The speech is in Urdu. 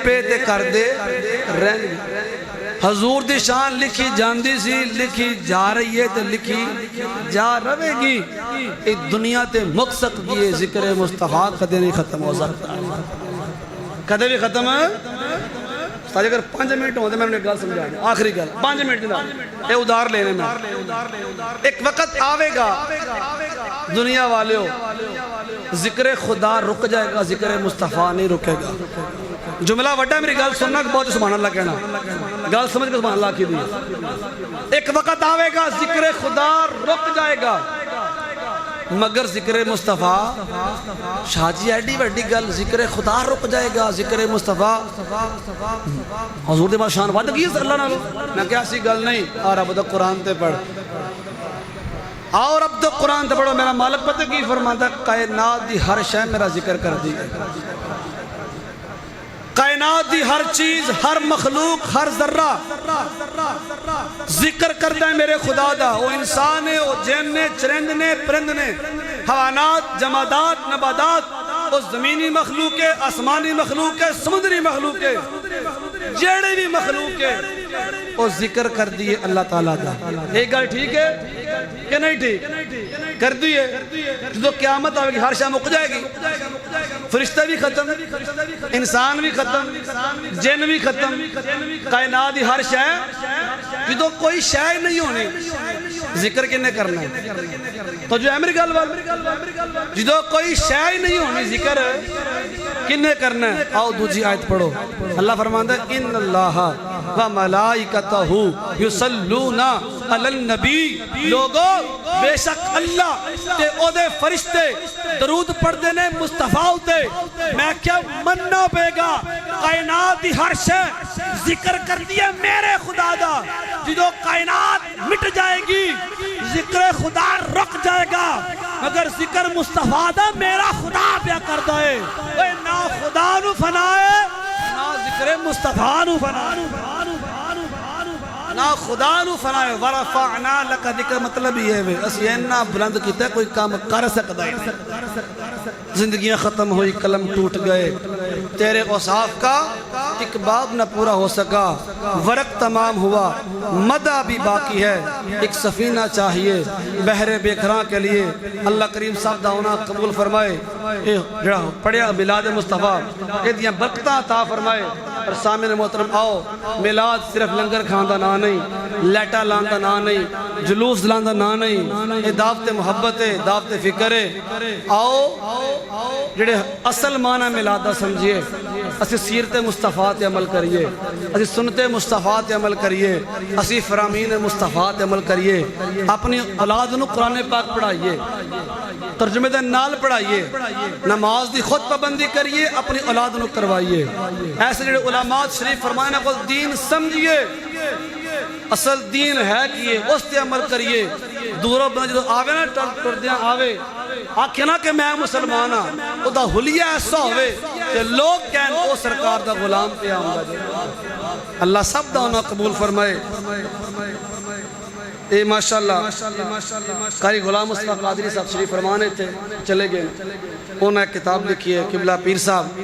پہ تے کر دے رہن حضور دی شان لکھی جاندی سی لکھی جا رہی ہے تے لکھی جا رہے گی اس دنیا تے مقصد کیے ذکر مصطفیٰ کدے نہیں ختم ہو سکتا کدے بھی ختم ہے ساتھ اگر 5 منٹ ہوتے میں نے گل سمجھا دیا آخری گل 5 منٹ دینا اے ادار لینے میں ایک وقت آوے گا دنیا والے ہو ذکر خدا رک جائے گا ذکر مصطفیٰ نہیں رکے گا جملہ وڈا میری گل سننا کہ بہت سبحان اللہ کہنا گل سمجھ کے سبحان اللہ کی دی ایک وقت آوے گا ذکر خدا رک جائے گا مگر ذکر مصطفیٰ شاہ جی ایڈی وڈی گل ذکر خدا رک جائے گا ذکر مصطفیٰ حضور دے بعد شان وعدہ کی اللہ نالو میں کیا سی گل نہیں اور اب تو قرآن تے پڑھ اور اب تو قرآن تے پڑھو میرا مالک پتہ کی فرماتا ہے کائنات دی ہر شے میرا ذکر کر دی کائنات دی ہر چیز ہر مخلوق ہر ذرہ ذکر کرتا ہے میرے خدا دا وہ انسان ہے وہ جن نے چرند نے پرند نے حیوانات جمادات نباتات وہ زمینی مخلوق ہے آسمانی مخلوق ہے سمندری مخلوق ہے جیڑے بھی مخلوق ہے وہ ذکر کر دیئے اللہ تعالیٰ دا ایک گل ٹھیک ہے کہ نہیں ٹھیک کر دیئے جو قیامت آئے گی ہر شاہ مک جائے گی فرشتہ بھی ختم انسان بھی ختم جن بھی ختم کائنات ہی ہر شاہ جو کوئی شاہ نہیں ہونی ذکر کنے کرنا ہے تو جو ہے میری گل وال جو کوئی شاہ نہیں ہونی ذکر کنے کرنا ہے آؤ دوسری آیت پڑھو اللہ فرماتا ہے ان اللہ و ملائکتہ یصلون علی النبی لوگوں بے شک اللہ تے او دے فرشتے درود پڑھ دینے مصطفیٰ ہوتے میں کیا مننا پے گا کائنات دی ہر شے ذکر کر دیا میرے خدا دا جو کائنات مٹ جائے گی ذکر خدا رک جائے گا مگر ذکر مصطفیٰ دا میرا خدا پیا کر دائے نا خدا نو فنائے نا ذکر مصطفیٰ نو فنائے نا خدا نو فنائے ورفعنا لکا ذکر مطلب یہ ہے اسی اینا بلند کیتا ہے کوئی کام کر سکتا ہے زندگیاں ختم ہوئی قلم ٹوٹ گئے تیرے اوصاف کا ایک باب نہ پورا ہو سکا ورق تمام ہوا مدہ بھی باقی ہے ایک سفینہ چاہیے بحر بیکراں کے لیے اللہ کریم صاحب داؤنا قبول فرمائے پڑھیا میلاد مصطفیٰ ایدیاں برکتاں عطا فرمائے اور سامنے محترم آؤ میلاد صرف لنگر کھاندہ نہ نہیں لیٹا لاندہ نہ نہیں جلوس لاندہ نہ نہیں یہ دعوت محبت ہے دعوت فکر ہے آؤ جڑے اصل معنی میلادہ سمجھئے اسی سیرت مصطفیٰ تے عمل کریے اسی سنت مصطفیٰ تے عمل کریے اسی فرامین مصطفیٰ تے عمل کریے اپنی اولاد نو قرآن پاک پڑھائیے ترجمہ دے نال پڑھائیے نماز دی خود پابندی کریے اپنی اولاد نو کروائیے ایسے جڑے علماء شریف فرمائنا کو دین سمجھئے اصل دین ہے کیے اس تے عمل کریے دوروں بنا جو آوے نا ٹردیاں آوے آکھے نا کہ میں مسلمان ہاں او دا حلیہ ایسا ہوئے کہ لوگ کہن او سرکار دا غلام پہ آؤں گا اللہ سب دا انہا قبول فرمائے اے ماشاءاللہ قاری غلام مصطفیٰ قادری صاحب شریف فرمانے تھے چلے گئے انہوں نے ایک کتاب لکھی ہے قبلہ پیر صاحب